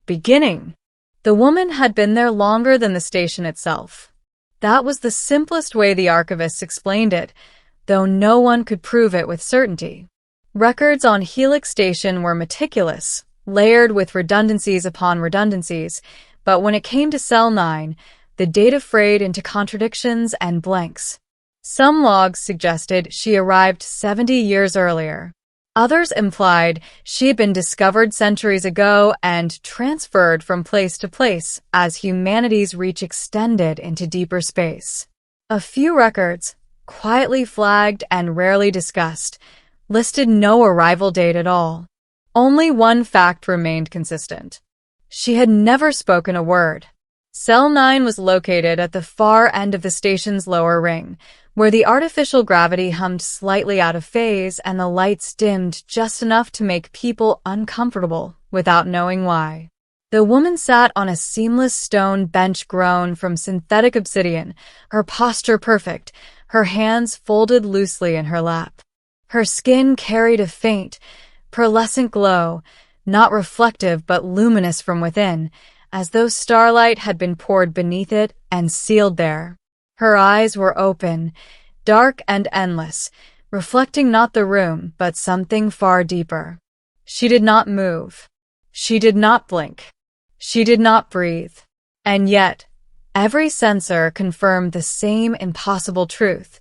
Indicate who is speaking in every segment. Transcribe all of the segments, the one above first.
Speaker 1: Beginning. The woman had been there longer than the station itself. That was the simplest way the archivists explained it, though no one could prove it with certainty. Records on Helix Station were meticulous, layered with redundancies upon redundancies, but when it came to Cell 9, the data frayed into contradictions and blanks. Some logs suggested she arrived 70 years earlier. Others implied she had been discovered centuries ago and transferred from place to place as humanity's reach extended into deeper space. A few records, quietly flagged and rarely discussed, listed no arrival date at all. Only one fact remained consistent. She had never spoken a word. Cell 9 was located at the far end of the station's lower ring, where the artificial gravity hummed slightly out of phase and the lights dimmed just enough to make people uncomfortable without knowing why. The woman sat on a seamless stone bench grown from synthetic obsidian, her posture perfect, her hands folded loosely in her lap. Her skin carried a faint, pearlescent glow, not reflective but luminous from within, as though starlight had been poured beneath it and sealed there. Her eyes were open, dark and endless, reflecting not the room, but something far deeper. She did not move. She did not blink. She did not breathe. And yet, every sensor confirmed the same impossible truth.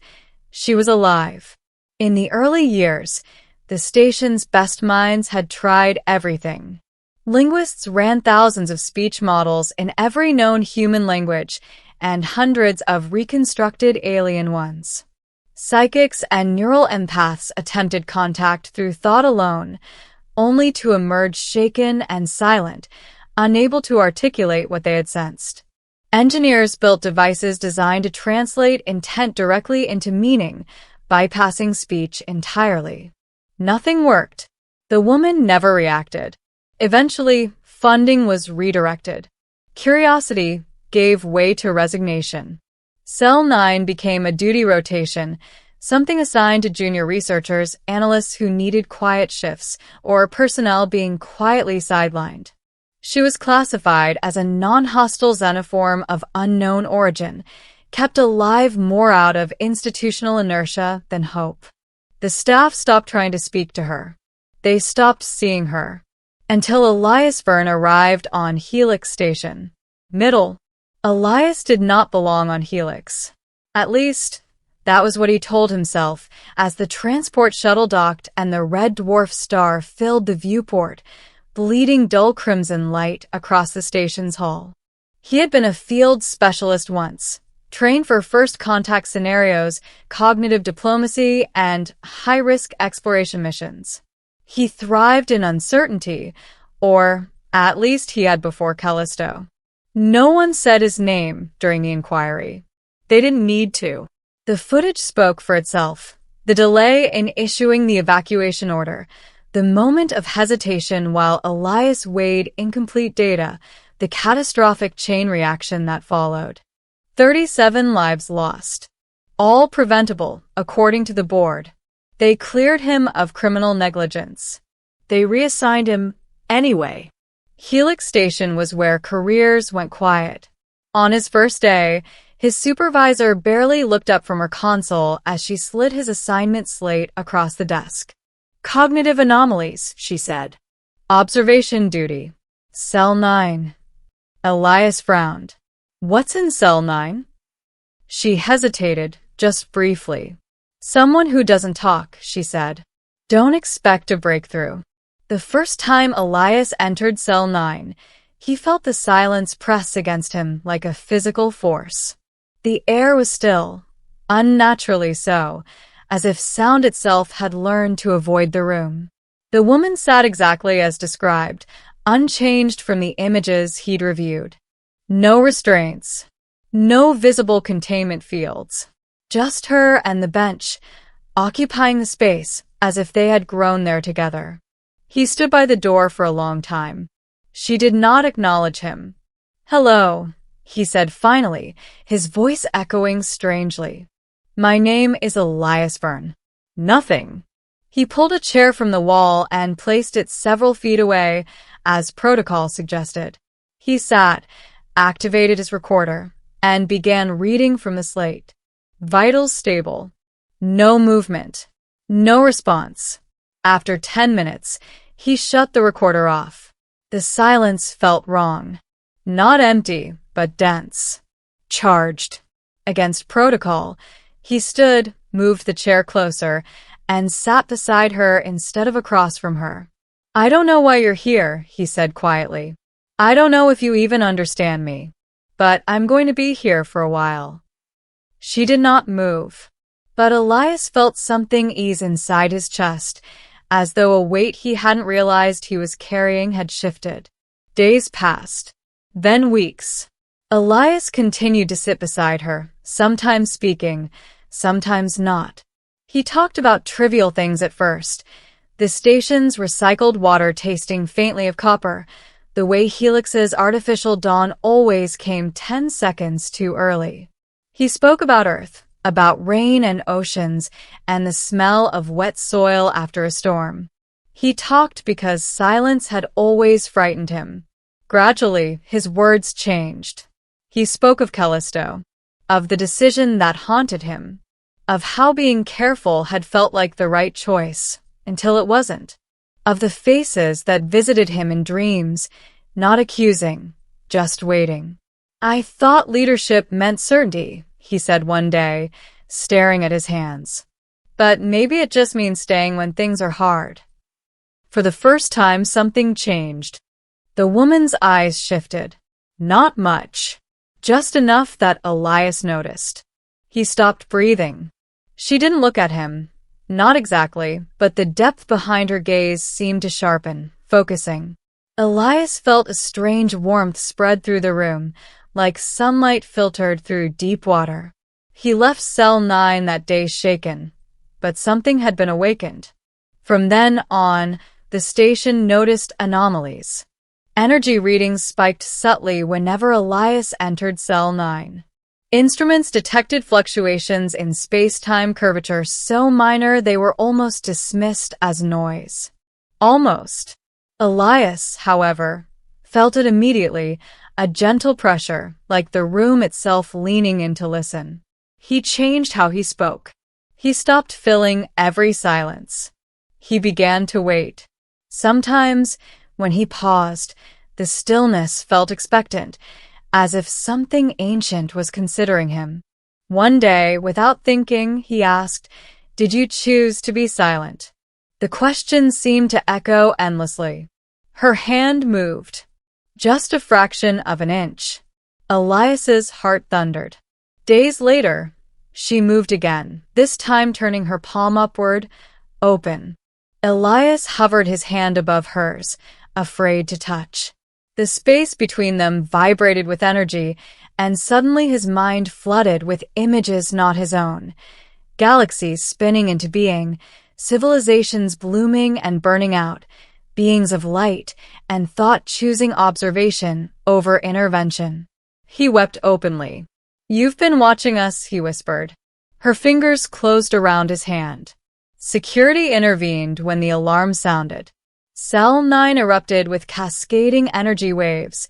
Speaker 1: She was alive. In the early years, the station's best minds had tried everything. Linguists ran thousands of speech models in every known human language, and hundreds of reconstructed alien ones. Psychics and neural empaths attempted contact through thought alone, only to emerge shaken and silent, unable to articulate what they had sensed. Engineers built devices designed to translate intent directly into meaning, bypassing speech entirely. Nothing worked. The woman never reacted. Eventually, funding was redirected. Curiosity gave way to resignation. Cell 9 became a duty rotation, something assigned to junior researchers, analysts who needed quiet shifts, or personnel being quietly sidelined. She was classified as a non-hostile xenoform of unknown origin, kept alive more out of institutional inertia than hope. The staff stopped trying to speak to her. They stopped seeing her. Until Elias Verne arrived on Helix Station. Middle. Elias did not belong on Helix. At least, that was what he told himself as the transport shuttle docked and the red dwarf star filled the viewport, bleeding dull crimson light across the station's hull. He had been a field specialist once, trained for first-contact scenarios, cognitive diplomacy, and high-risk exploration missions. He thrived in uncertainty, or at least he had before Callisto. No one said his name during the inquiry. They didn't need to. The footage spoke for itself. The delay in issuing the evacuation order, the moment of hesitation while Elias weighed incomplete data, the catastrophic chain reaction that followed. 37 lives lost. All preventable, according to the board. They cleared him of criminal negligence. They reassigned him anyway. Helix Station was where careers went quiet. On his first day, his supervisor barely looked up from her console as she slid his assignment slate across the desk. Cognitive anomalies, she said. Observation duty. Cell 9. Elias frowned. What's in Cell 9? She hesitated, just briefly. Someone who doesn't talk, she said. Don't expect a breakthrough. The first time Elias entered Cell 9, he felt the silence press against him like a physical force. The air was still, unnaturally so, as if sound itself had learned to avoid the room. The woman sat exactly as described, unchanged from the images he'd reviewed. No restraints. No visible containment fields. Just her and the bench, occupying the space as if they had grown there together. He stood by the door for a long time. She did not acknowledge him. Hello, he said finally, his voice echoing strangely. My name is Elias Verne. Nothing. He pulled a chair from the wall and placed it several feet away, as protocol suggested. He sat, activated his recorder, and began reading from the slate. Vitals stable. No movement. No response. After 10 minutes, he shut the recorder off. The silence felt wrong. Not empty, but dense. Charged. Against protocol, he stood, moved the chair closer, and sat beside her instead of across from her. "I don't know why you're here," he said quietly. "I don't know if you even understand me. But I'm going to be here for a while." She did not move. But Elias felt something ease inside his chest, as though a weight he hadn't realized he was carrying had shifted. Days passed. Then weeks. Elias continued to sit beside her, sometimes speaking, sometimes not. He talked about trivial things at first. The station's recycled water tasting faintly of copper, the way Helix's artificial dawn always came 10 seconds too early. He spoke about Earth, about rain and oceans, and the smell of wet soil after a storm. He talked because silence had always frightened him. Gradually, his words changed. He spoke of Callisto, of the decision that haunted him, of how being careful had felt like the right choice, until it wasn't, of the faces that visited him in dreams, not accusing, just waiting. "I thought leadership meant certainty," he said one day, staring at his hands. "But maybe it just means staying when things are hard." For the first time, something changed. The woman's eyes shifted. Not much. Just enough that Elias noticed. He stopped breathing. She didn't look at him. Not exactly, but the depth behind her gaze seemed to sharpen, focusing. Elias felt a strange warmth spread through the room, like sunlight filtered through deep water. He left Cell 9 that day shaken, but something had been awakened. From then on, the station noticed anomalies. Energy readings spiked subtly whenever Elias entered Cell 9. Instruments detected fluctuations in space-time curvature so minor they were almost dismissed as noise. Almost. Elias, however, felt it immediately, a gentle pressure, like the room itself leaning in to listen. He changed how he spoke. He stopped filling every silence. He began to wait. Sometimes, when he paused, the stillness felt expectant, as if something ancient was considering him. One day, without thinking, he asked, "Did you choose to be silent?" The question seemed to echo endlessly. Her hand moved. Just a fraction of an inch. Elias's heart thundered. Days later, she moved again, this time turning her palm upward, open. Elias hovered his hand above hers, afraid to touch. The space between them vibrated with energy, and suddenly his mind flooded with images not his own. Galaxies spinning into being, civilizations blooming and burning out, beings of light and thought choosing observation over intervention. He wept openly. "You've been watching us," he whispered. Her fingers closed around his hand. Security intervened when the alarm sounded. Cell 9 erupted with cascading energy waves,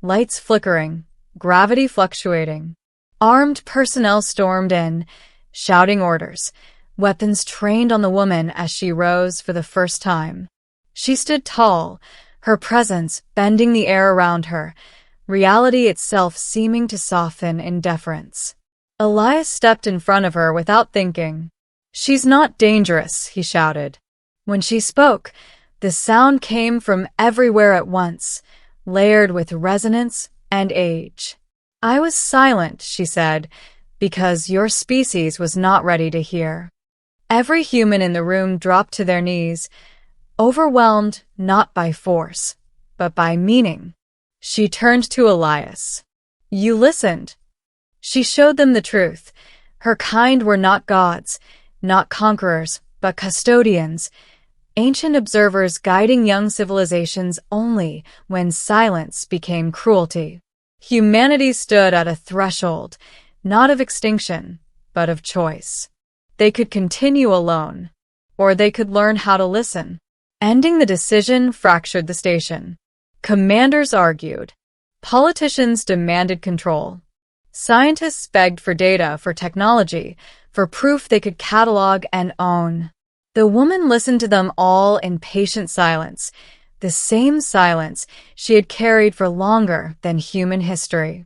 Speaker 1: lights flickering, gravity fluctuating. Armed personnel stormed in, shouting orders, weapons trained on the woman as she rose for the first time. She stood tall, her presence bending the air around her, reality itself seeming to soften in deference. Elias stepped in front of her without thinking. "She's not dangerous," he shouted. When she spoke, the sound came from everywhere at once, layered with resonance and age. "I was silent," she said, "because your species was not ready to hear." Every human in the room dropped to their knees, overwhelmed not by force, but by meaning. She turned to Elias. "You listened." She showed them the truth. Her kind were not gods, not conquerors, but custodians, ancient observers guiding young civilizations only when silence became cruelty. Humanity stood at a threshold, not of extinction, but of choice. They could continue alone, or they could learn how to listen. Ending the decision fractured the station. Commanders argued. Politicians demanded control. Scientists begged for data, for technology, for proof they could catalog and own. The woman listened to them all in patient silence, the same silence she had carried for longer than human history.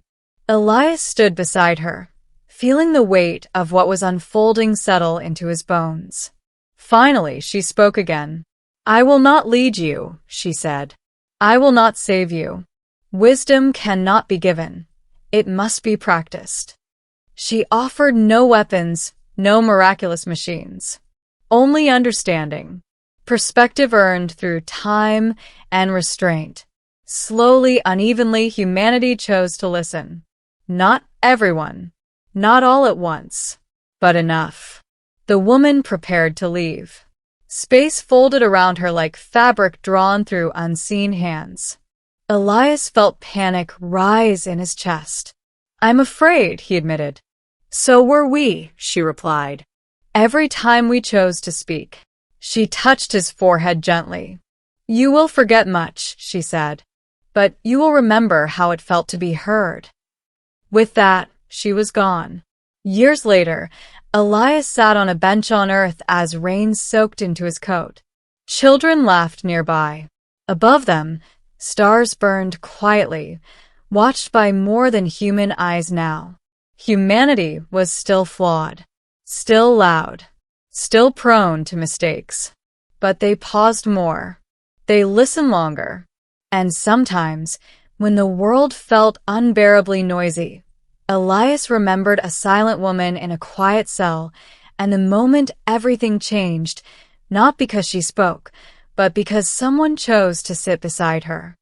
Speaker 1: Elias stood beside her, feeling the weight of what was unfolding settle into his bones. Finally, she spoke again. "I will not lead you," she said. "I will not save you. Wisdom cannot be given. It must be practiced." She offered no weapons, no miraculous machines. Only understanding. Perspective earned through time and restraint. Slowly, unevenly, humanity chose to listen. Not everyone. Not all at once. But enough. The woman prepared to leave. Space folded around her like fabric drawn through unseen hands. Elias felt panic rise in his chest. "I'm afraid," he admitted. "So were we," she replied. "Every time we chose to speak." She touched his forehead gently. "You will forget much," she said, "but you will remember how it felt to be heard." With that, she was gone. Years later, Elias sat on a bench on Earth as rain soaked into his coat. Children laughed nearby. Above them, stars burned quietly, watched by more than human eyes now. Humanity was still flawed, still loud, still prone to mistakes. But they paused more. They listened longer. And sometimes, when the world felt unbearably noisy, Elias remembered a silent woman in a quiet cell, and the moment everything changed, not because she spoke, but because someone chose to sit beside her.